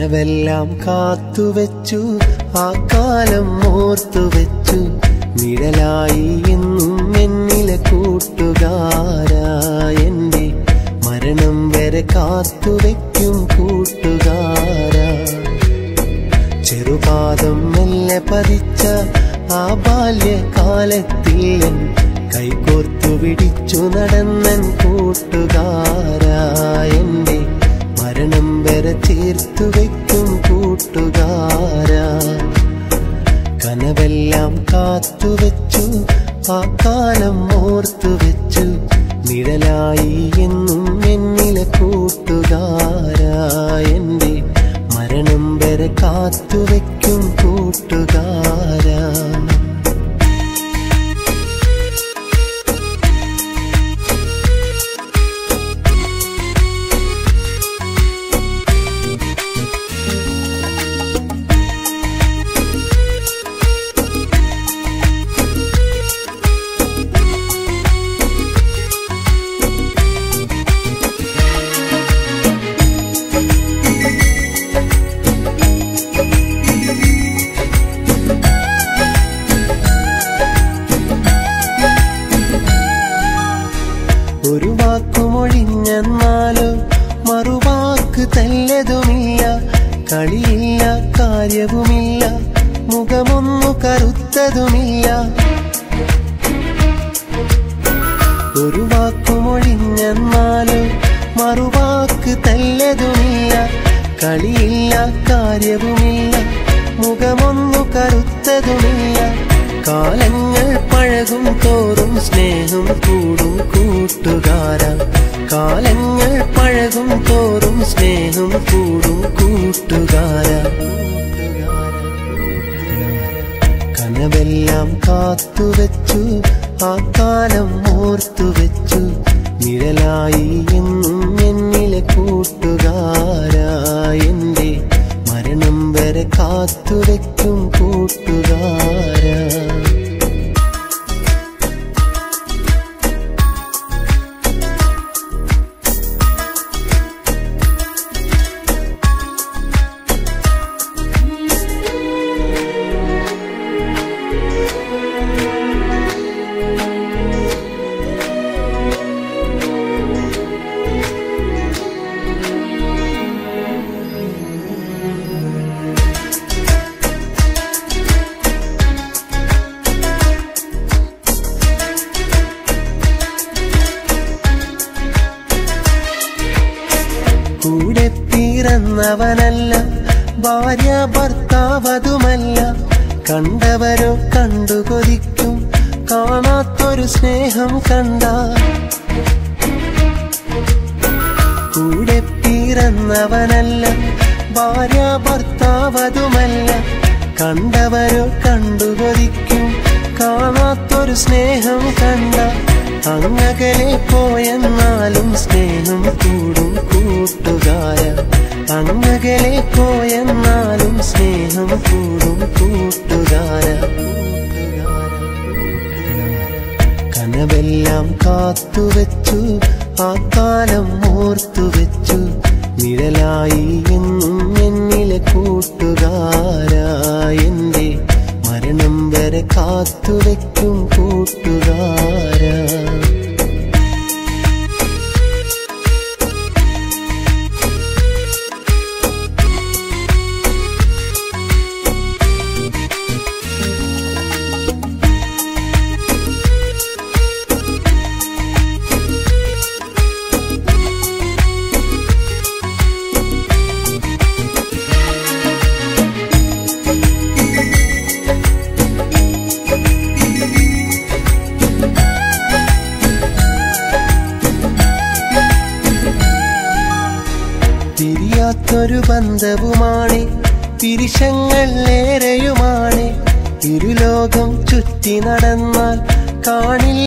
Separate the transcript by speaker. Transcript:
Speaker 1: കനവെല്ലാം കാത്തുവെച്ചു ആ കാലം ഓർത്തുവെച്ചു നിഴലായി എന്നും എന്നിലെ കൂട്ടുകാരാ എൻ്റെ മരണം വരെ കാത്തുവെക്കും കൂട്ടുകാരാ ചെറുപാദം മെല്ലെ പതിച്ച ആ ബാല്യകാലത്തിൽ കൈകോർത്തു പിടിച്ചു നടന്നൻ കൂട്ടുകാരാ എൻ്റെ മരണം വരെ ചേർത്തു വയ്ക്കും കൂട്ടുകാരാ കനവെല്ലാം കാത്തുവെച്ചു ആ കാലം ഓർത്തുവെച്ചു നിഴലായി എന്നും എന്നിലെ കൂട്ടുകാരാ എൻ്റെ മരണം വരെ കാത്തുവെക്കും കൂട്ടുകാരാ ഒരു വാക്കുമൊഴിഞ്ഞെന്നാലോ മറുവാക്ക് തല്ലതുമില്ല കളിയില്ല കാര്യവുമില്ല മുഖമൊന്നു കറുത്തതുമില്ല ഒരു വാക്കുമൊഴിഞ്ഞെന്നാലോ മറുവാക്ക് തല്ലതുമില്ല കളിയില്ല കാര്യവുമില്ല മുഖമൊന്നു കറുത്തതുമില്ല കാലങ്ങൾ പഴകും തോറും സ്നേഹം കൂടും കൂട്ടുകാരാ കാലങ്ങൾ പഴകും തോറും സ്നേഹം കൂടും കൂട്ടുകാരാ കനവെല്ലാം കാത്തുവെച്ചു ആ കാലം ഓർത്തുവെച്ചു നിഴലായി എന്നും എന്നിലെ കൂട്ടുകാരാ എൻ്റെ മരണം വരെ കാത്തുവെക്കും കൂട്ടുകാരാ കൂടെ പിറന്നവനല്ല ഭാര്യ ഭർത്താവതുമല്ല കണ്ടവരോ കണ്ടു കൊതിക്കും കാണാത്തൊരു സ്നേഹം കണ്ട കൂടെ പിറന്നവനല്ല ഭാര്യ ഭർത്താവതുമല്ല കണ്ടവരോ കണ്ടു കൊതിക്കും കാണാത്തൊരു സ്നേഹം കണ്ട അങ്ങകലെ പോയെന്നാലും സ്നേഹം കൂടും കൂട്ടുകാരാ അങ്ങകലെ പോയെന്നാലും സ്നേഹം കൂടും കൂട്ടുകാരാ കനവെല്ലാം കാത്തുവെച്ചു ആ കാലം ഓർത്തുവെച്ചു നിഴലായി എന്നും എന്നിലെ കൂട്ടുകാരാ എൻ്റെ മരണം വരെ കാത്തുവെക്കും കൂട്ടുകാരാ പിരിയാത്തൊരു ബന്ധവുമാണ് പിരിശങ്ങൾ ഏറെയുമാണ് ഇരുലോകം ചുറ്റി നടന്നാൽ കാണില്ല